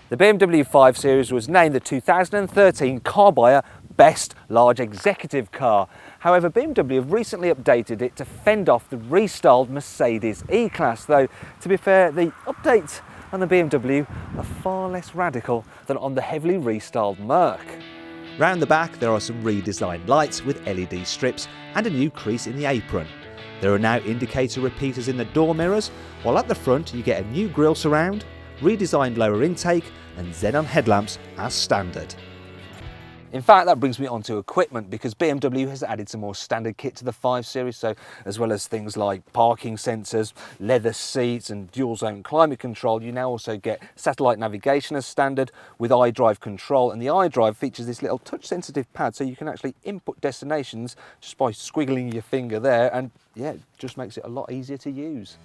The BMW 5 Series was named the 2013 CarBuyer Best Large Executive Car. However, BMW have recently updated it to fend off the restyled Mercedes E-Class, though to be fair, the updates on the BMW are far less radical than on the heavily restyled Merc. Round the back there are some redesigned lights with LED strips and a new crease in the apron. There are now indicator repeaters in the door mirrors, while at the front you get a new grille surround, redesigned lower intake and xenon headlamps as standard. In fact, that brings me on to equipment, because BMW has added some more standard kit to the 5 Series, so as well as things like parking sensors, leather seats and dual zone climate control, you now also get satellite navigation as standard with iDrive control, and the iDrive features this little touch sensitive pad so you can actually input destinations just by squiggling your finger there, and yeah, it just makes it a lot easier to use.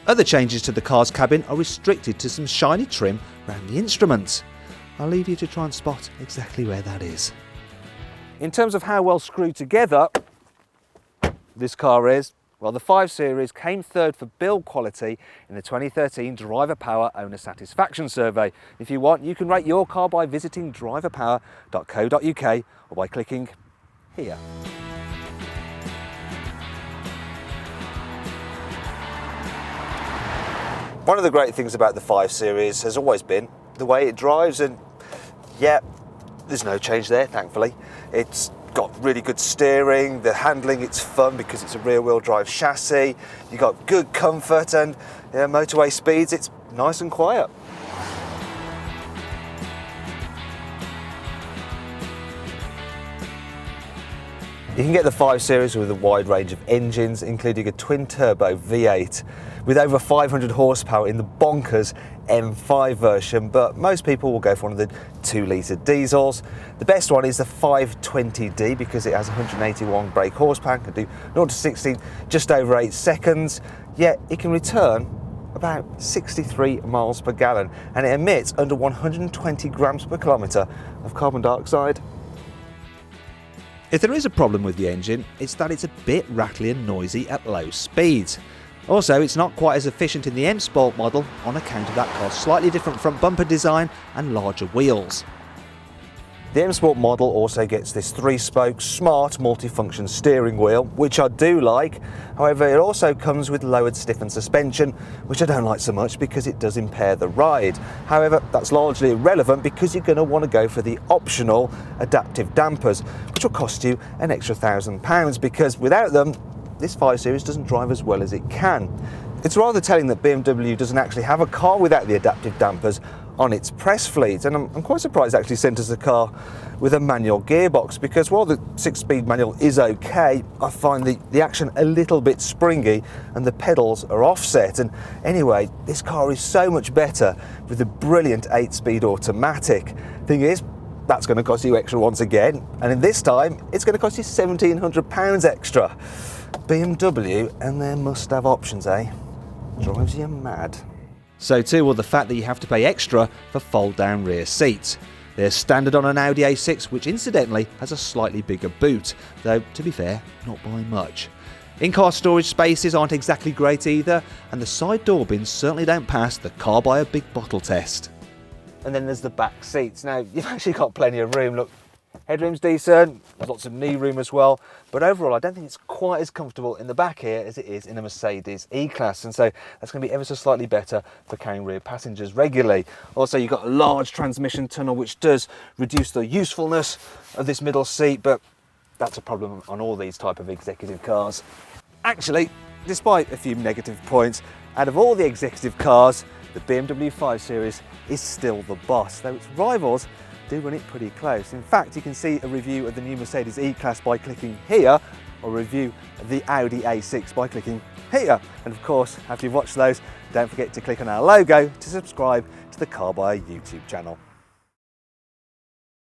Other changes to the car's cabin are restricted to some shiny trim around the instruments. I'll leave you to try and spot exactly where that is. In terms of how well screwed together this car is, well, the 5 Series came third for build quality in the 2013 Driver Power Owner Satisfaction Survey. If you want, you can rate your car by visiting driverpower.co.uk or by clicking here. One of the great things about the 5 Series has always been the way it drives, and yeah, there's no change there, thankfully. It's got really good steering, the handling, it's fun because it's a rear-wheel drive chassis, you've got good comfort, and motorway speeds, it's nice and quiet. You can get the 5 Series with a wide range of engines, including a twin-turbo V8 with over 500 horsepower in the bonkers M5 version, but most people will go for one of the 2-litre diesels. The best one is the 520D because it has 181 brake horsepower, can do 0 to 60 just over 8 seconds, yet it can return about 63 miles per gallon, and it emits under 120 grams per kilometre of carbon dioxide. If there is a problem with the engine, it's that it's a bit rattly and noisy at low speeds. Also, it's not quite as efficient in the M Sport model on account of that car's slightly different front bumper design and larger wheels. The M Sport model also gets this 3-spoke smart multifunction steering wheel, which I do like. However, it also comes with lowered stiffened suspension, which I don't like so much because it does impair the ride. However, that's largely irrelevant because you're going to want to go for the optional adaptive dampers, which will cost you an extra £1,000 because without them, this 5 Series doesn't drive as well as it can. It's rather telling that BMW doesn't actually have a car without the adaptive dampers on its press fleet, and I'm quite surprised it actually sent us a car with a manual gearbox, because while the 6-speed manual is okay, I find the action a little bit springy and the pedals are offset. And anyway, this car is so much better with a brilliant 8-speed automatic. Thing is, that's going to cost you extra once again, and in this time it's going to cost you £1,700 extra. BMW and their must-have options, eh? Drives you mad. So too will the fact that you have to pay extra for fold-down rear seats. They're standard on an Audi A6, which incidentally has a slightly bigger boot, though to be fair, not by much. In-car storage spaces aren't exactly great either, and the side door bins certainly don't pass the CarBuyer big bottle test. And then there's the back seats. Now, you've actually got plenty of room. Look, headroom's decent, there's lots of knee room as well, but overall I don't think it's quite as comfortable in the back here as it is in a Mercedes E-Class, and so that's going to be ever so slightly better for carrying rear passengers regularly. Also, you've got a large transmission tunnel which does reduce the usefulness of this middle seat, but that's a problem on all these type of executive cars. Actually, despite a few negative points, out of all the executive cars, the BMW 5 Series is still the boss, though its rivals do run it pretty close. In fact, you can see a review of the new Mercedes E-Class by clicking here, or a review of the Audi A6 by clicking here. And of course, after you've watched those, don't forget to click on our logo to subscribe to the CarBuyer YouTube channel.